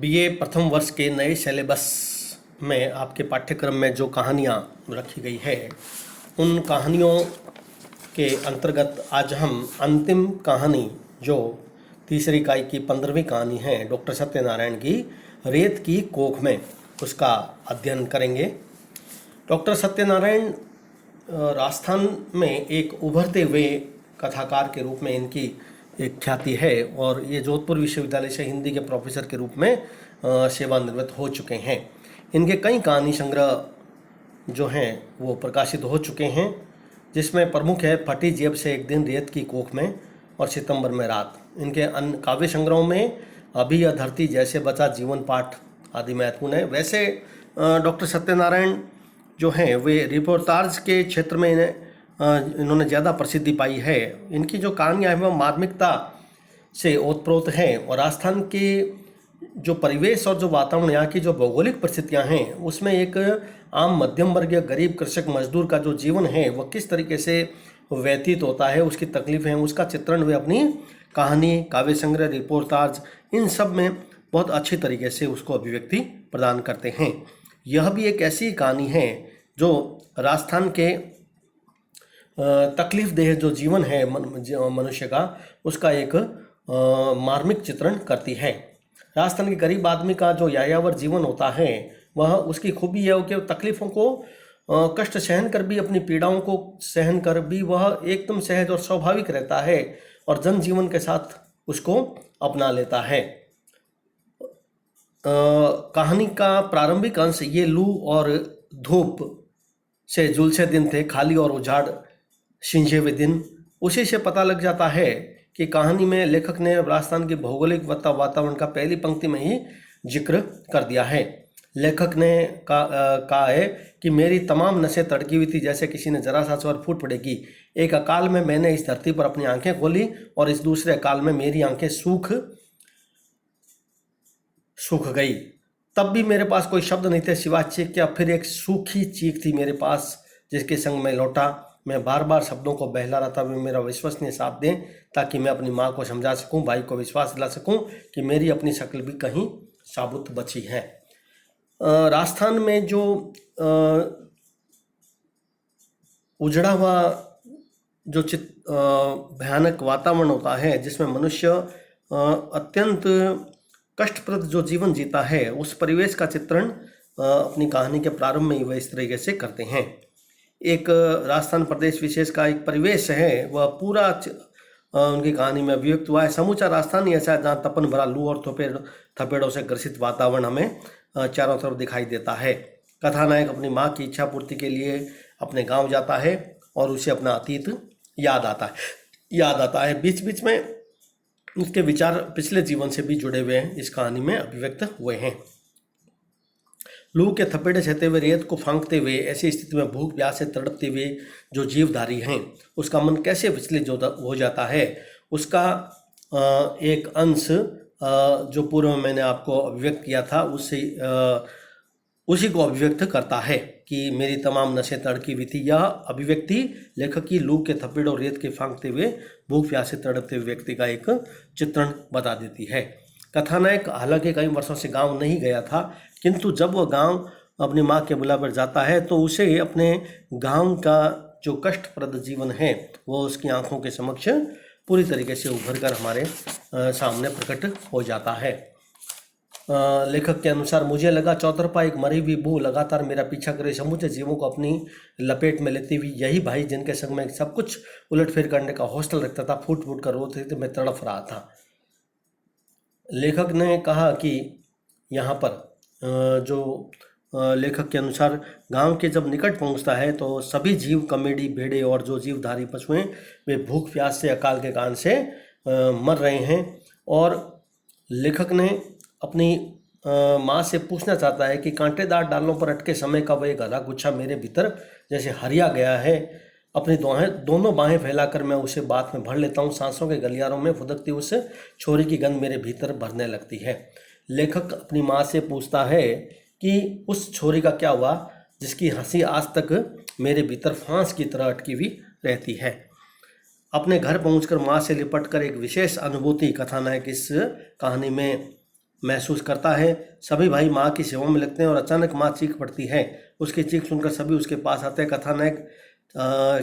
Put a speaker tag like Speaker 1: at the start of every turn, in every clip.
Speaker 1: BA प्रथम वर्ष के नए सिलेबस में आपके पाठ्यक्रम में जो कहानियाँ रखी गई है, उन कहानियों के अंतर्गत आज हम अंतिम कहानी, जो तीसरी इकाई की 15वीं कहानी है, डॉक्टर सत्यनारायण की रेत की कोख में, उसका अध्ययन करेंगे। डॉक्टर सत्यनारायण राजस्थान में एक उभरते हुए कथाकार के रूप में इनकी एक ख्याति है और ये जोधपुर विश्वविद्यालय से हिंदी के प्रोफेसर के रूप में सेवानिवृत्त हो चुके हैं। इनके कई कहानी संग्रह जो हैं वो प्रकाशित हो चुके हैं, जिसमें प्रमुख है फटी जेब से एक दिन, रेत की कोख में और सितंबर में रात। इनके अन्य काव्य संग्रहों में अभी यह धरती, जैसे बचा जीवन पाठ आदि महत्वपूर्ण है। वैसे डॉक्टर सत्यनारायण जो हैं वे रिपोर्टाज के क्षेत्र में इन्होंने ज़्यादा प्रसिद्धि पाई है। इनकी जो कहानियाँ हैं वह मार्मिकता से ओतप्रोत हैं और राजस्थान के जो परिवेश और जो वातावरण, यहाँ की जो भौगोलिक परिस्थितियाँ हैं, उसमें एक आम मध्यम वर्गीय गरीब कृषक मजदूर का जो जीवन है वह किस तरीके से व्यतीत होता है, उसकी तकलीफ़ें, उसका चित्रण वे अपनी कहानी, काव्य संग्रह, रिपोर्टाज, इन सब में बहुत अच्छी तरीके से उसको अभिव्यक्ति प्रदान करते हैं। यह भी एक ऐसी कहानी है जो राजस्थान के तकलीफ देह जो जीवन है मनुष्य का, उसका एक मार्मिक चित्रण करती है। राजस्थान के गरीब आदमी का जो यायावर जीवन होता है, वह उसकी खूबी है कि तकलीफ़ों को कष्ट सहन कर भी, अपनी पीड़ाओं को सहन कर भी वह एकदम सहज और स्वाभाविक रहता है और जनजीवन के साथ उसको अपना लेता है। कहानी का प्रारंभिक अंश ये लू और धूप से झुलसे दिन थे, खाली और उजाड़ सिंझे हुए दिन। उसी से पता लग जाता है कि कहानी में लेखक ने राजस्थान की भौगोलिक वातावरण का पहली पंक्ति में ही जिक्र कर दिया है। लेखक ने कहा है कि मेरी तमाम नसें तड़की हुई थी, जैसे किसी ने जरा सा स्वर फूट पड़ेगी। एक अकाल में मैंने इस धरती पर अपनी आंखें खोली और इस दूसरे अकाल में मेरी आंखें सूख गई। तब भी मेरे पास कोई शब्द नहीं थे सिवा चीख के। फिर एक सूखी चीख थी मेरे पास, जिसके संग मैं लौटा। मैं बार बार शब्दों को बहला रहा था, वे मेरा विश्वसनीय साथ दें ताकि मैं अपनी माँ को समझा सकूं, भाई को विश्वास दिला सकूं कि मेरी अपनी शक्ल भी कहीं साबुत बची है। राजस्थान में जो उजड़ा हुआ जो भयानक वातावरण होता है, जिसमें मनुष्य अत्यंत कष्टप्रद जो जीवन जीता है, उस परिवेश का चित्रण अपनी कहानी के प्रारंभ में ही वह इस तरीके से करते हैं। एक राजस्थान प्रदेश विशेष का एक परिवेश है, वह पूरा उनकी कहानी में अभिव्यक्त हुआ है। समूचा राजस्थान ही ऐसा है जहाँ तपन भरा लू और थपेड़ों से ग्रसित वातावरण हमें चारों तरफ दिखाई देता है। कथानायक अपनी माँ की इच्छा पूर्ति के लिए अपने गांव जाता है और उसे अपना अतीत याद आता है। बीच बीच में उसके विचार पिछले जीवन से भी जुड़े हुए हैं, इस कहानी में अभिव्यक्त हुए हैं। लू के थपेड़े सहते हुए, रेत को फांकते हुए, ऐसी स्थिति में भूख प्यास से तड़पते हुए जो जीवधारी हैं, उसका मन कैसे विचलित हो जाता है, उसका एक अंश जो पूर्व में मैंने आपको अभिव्यक्त किया था, उसी को अभिव्यक्त करता है कि मेरी तमाम नसें तड़की हुई थी। यह अभिव्यक्ति लेखक की लू के थपेड़ और रेत के फांकते हुए भूख प्यास से तड़पते हुए व्यक्ति का एक चित्रण बता देती है। कथानायक हालांकि कई वर्षों से गांव नहीं गया था, किंतु जब वह गांव अपनी माँ के बुलावे पर जाता है तो उसे अपने गांव का जो कष्टप्रद जीवन है वो उसकी आंखों के समक्ष पूरी तरीके से उभर कर हमारे सामने प्रकट हो जाता है। लेखक के अनुसार, मुझे लगा चौतरफा एक मरी हुई बू लगातार मेरा पीछा करे, समूचे जीवों को अपनी लपेट में लेती हुई। यही भाई जिनके संग में सब कुछ उलटफेर करने का हौसला रखता था, फूट फूट कर रोते थे, मैं तड़फ रहा था। लेखक ने कहा कि यहाँ पर जो लेखक के अनुसार गांव के जब निकट पहुंचता है तो सभी जीव, कमेडी, भेड़े और जो जीवधारी पशु हैं, वे भूख प्यास से, अकाल के कारण से मर रहे हैं। और लेखक ने अपनी माँ से पूछना चाहता है कि कांटेदार डालों पर अटके समय का वह एक हरा गुच्छा मेरे भीतर जैसे हरिया गया है। अपनी दोनों बाहें फैलाकर मैं उसे बात में भर लेता हूँ। सांसों के गलियारों में फुदकती उस छोरी की गंध मेरे भीतर भरने लगती है। लेखक अपनी माँ से पूछता है कि उस छोरी का क्या हुआ जिसकी हंसी आज तक मेरे भीतर फांस की तरह अटकी हुई रहती है। अपने घर पहुंचकर माँ से लिपटकर एक विशेष अनुभूति कथानायक इस कहानी में महसूस करता है। सभी भाई माँ की सेवा में लगते हैं और अचानक माँ चीख पड़ती है। उसकी चीख सुनकर सभी उसके पास आते हैं। कथानक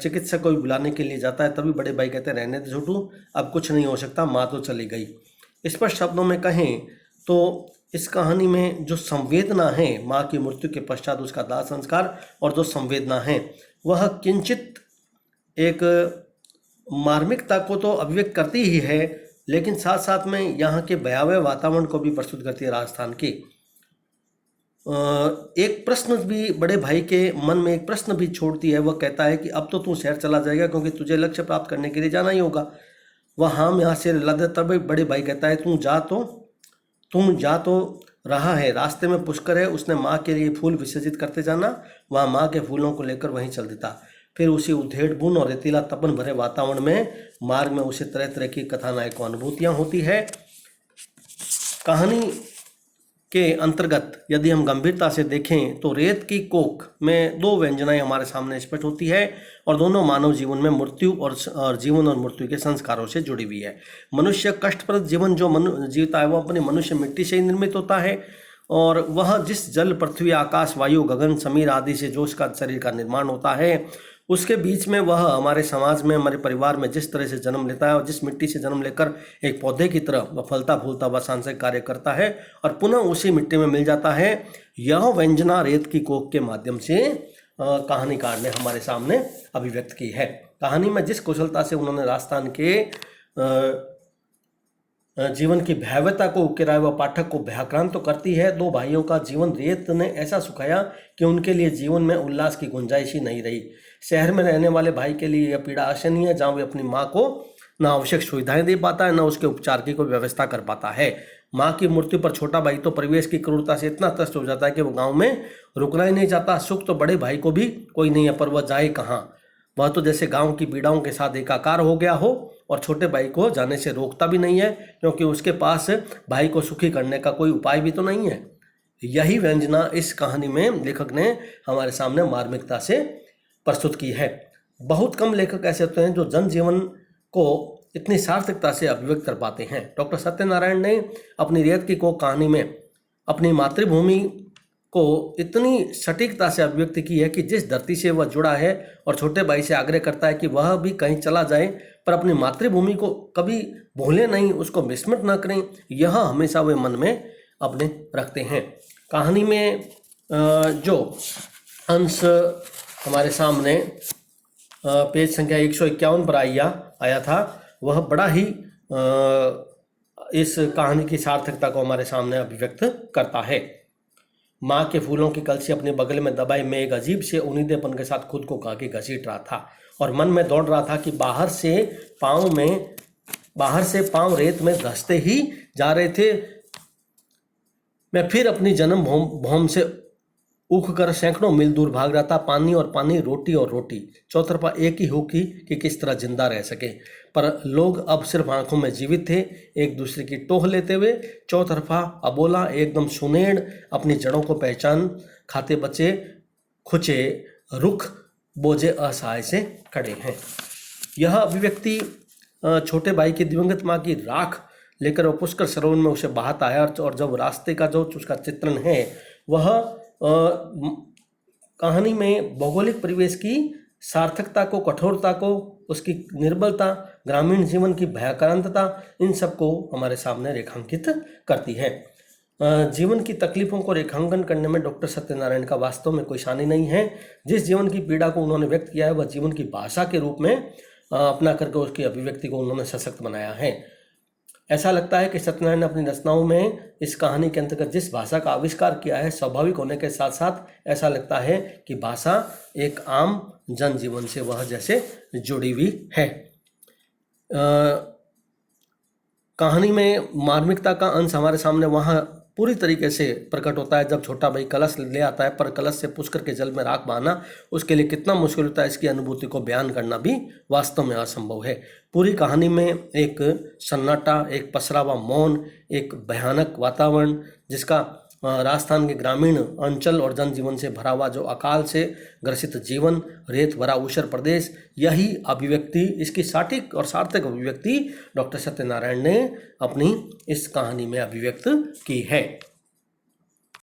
Speaker 1: चिकित्सक को भी बुलाने के लिए जाता है। तभी बड़े भाई कहते हैं, रहने दे छोटू, अब कुछ नहीं हो सकता, माँ तो चली गई। स्पष्ट शब्दों में कहें तो इस कहानी में जो संवेदना है माँ की मृत्यु के पश्चात उसका दाह संस्कार, और जो संवेदना है वह किंचित एक मार्मिकता को तो अभिव्यक्त करती ही है, लेकिन साथ साथ में यहाँ के भयावह वातावरण को भी प्रस्तुत करती है राजस्थान के। एक प्रश्न भी बड़े भाई के मन में एक प्रश्न भी छोड़ती है। वह कहता है कि अब तो तू शहर चला जाएगा क्योंकि तुझे लक्ष्य प्राप्त करने के लिए जाना ही होगा। वह हाँ यहाँ से ला देता। तभी बड़े भाई कहता है, तुम जा तो रहा है, रास्ते में पुष्कर है, उसने माँ के लिए फूल विसर्जित करते जाना। वहाँ माँ के फूलों को लेकर वहीं चल देता। फिर उसी उधेड़-बुन और रेतीला तपन भरे वातावरण में मार्ग में उसे तरह तरह की कथानक अनुभूतियाँ होती है। कहानी के अंतर्गत यदि हम गंभीरता से देखें तो रेत की कोख में दो व्यंजनाएं हमारे सामने स्पष्ट होती है, और दोनों मानव जीवन में मृत्यु और जीवन और मृत्यु के संस्कारों से जुड़ी हुई है। मनुष्य कष्टप्रद जीवन जो जीता है, वो अपने मनुष्य मिट्टी से ही निर्मित होता है, और वह जिस जल, पृथ्वी, आकाश, वायु, गगन, समीर आदि से जो उसका शरीर का निर्माण होता है, उसके बीच में वह हमारे समाज में, हमारे परिवार में जिस तरह से जन्म लेता है, और जिस मिट्टी से जन्म लेकर एक पौधे की तरह वह फलता फूलता व सांसारिक कार्य करता है और पुनः उसी मिट्टी में मिल जाता है, यह व्यंजना रेत की कोख के माध्यम से कहानीकार ने हमारे सामने अभिव्यक्त की है। कहानी में जिस कुशलता से उन्होंने राजस्थान के जीवन की भयावहता को उकेरा, वह पाठक को भयाक्रांत तो करती है। दो भाइयों का जीवन रेत ने ऐसा सुखाया कि उनके लिए जीवन में उल्लास की गुंजाइश ही नहीं रही। शहर में रहने वाले भाई के लिए यह पीड़ा असहनीय है, जहाँ वे अपनी माँ को न आवश्यक सुविधाएं दे पाता है, न उसके उपचार की कोई व्यवस्था कर पाता है। माँ की मृत्यु पर छोटा भाई तो परिवेश की क्रूरता से इतना त्रस्त हो जाता है कि वो गाँव में रुकना ही नहीं चाहता। सुख तो बड़े भाई को भी कोई नहीं है, पर वह जाए कहाँ। वह तो जैसे गांव की पीड़ाओं के साथ एकाकार हो गया हो, और छोटे भाई को जाने से रोकता भी नहीं है, क्योंकि उसके पास भाई को सुखी करने का कोई उपाय भी तो नहीं है। यही व्यंजना इस कहानी में लेखक ने हमारे सामने मार्मिकता से प्रस्तुत की है। बहुत कम लेखक ऐसे होते हैं जो जनजीवन को इतनी सार्थकता से अभिव्यक्त कर पाते हैं। डॉक्टर सत्यनारायण ने अपनी रेत की कोख कहानी में अपनी मातृभूमि को इतनी सटीकता से अभिव्यक्त की है कि जिस धरती से वह जुड़ा है, और छोटे भाई से आग्रह करता है कि वह भी कहीं चला जाए पर अपनी मातृभूमि को कभी भूले नहीं, उसको विस्मृत न करें, यह हमेशा वे मन में अपने रखते हैं। कहानी में जो अंश हमारे सामने पेज संख्या 151 पर आया था, वह बड़ा ही इस कहानी की सार्थकता को हमारे सामने अभिव्यक्त करता है। माँ के फूलों की कलसी अपने बगल में दबाए मैं एक अजीब से उन्नीदेपन के साथ खुद को काके घसीट रहा था, और मन में दौड़ रहा था कि बाहर से पांव रेत में धंसते ही जा रहे थे। मैं फिर अपनी जन्म भूमि से उख कर सैकड़ों मील दूर भाग रहा था। पानी और पानी, रोटी और रोटी, चौतरफा एक ही हुक कि किस तरह जिंदा रह सके। पर लोग अब सिर्फ आंखों में जीवित थे, एक दूसरे की टोह लेते हुए। चौतरफा अबोला, एकदम सुनेड़, अपनी जड़ों को पहचान खाते बच्चे खुचे रुख बोझे असहाय से खड़े हैं। यह अभिव्यक्ति छोटे भाई की दिवंगत माँ की राख लेकर वह पुष्कर सरोवर में उसे बहाता है, और जब रास्ते का जो उसका चित्रण है वह कहानी में भौगोलिक परिवेश की सार्थकता को, कठोरता को, उसकी निर्बलता, ग्रामीण जीवन की भयाक्रांतता, इन सब को हमारे सामने रेखांकित करती है। जीवन की तकलीफों को रेखांकन करने में डॉक्टर सत्यनारायण का वास्तव में कोई शानी नहीं है। जिस जीवन की पीड़ा को उन्होंने व्यक्त किया है, वह जीवन की भाषा के रूप में अपना करके उसकी अभिव्यक्ति को उन्होंने सशक्त बनाया है। ऐसा लगता है कि सत्यनारायण ने अपनी रचनाओं में इस कहानी के अंतर्गत जिस भाषा का आविष्कार किया है, स्वाभाविक होने के साथ साथ ऐसा लगता है कि भाषा एक आम जनजीवन से वह जैसे जुड़ी हुई है। कहानी में मार्मिकता का अंश हमारे सामने वहाँ पूरी तरीके से प्रकट होता है जब छोटा भाई कलश ले आता है, पर कलश से पुष्कर के जल में राख बहाना उसके लिए कितना मुश्किल होता है, इसकी अनुभूति को बयान करना भी वास्तव में असंभव है। पूरी कहानी में एक सन्नाटा, एक पसरा हुआ मौन, एक भयानक वातावरण जिसका राजस्थान के ग्रामीण अंचल और जनजीवन से भरा हुआ जो अकाल से ग्रसित जीवन, रेत भरा ऊषर प्रदेश, यही अभिव्यक्ति, इसकी सटीक और सार्थक अभिव्यक्ति डॉक्टर सत्यनारायण ने अपनी इस कहानी में अभिव्यक्त की है।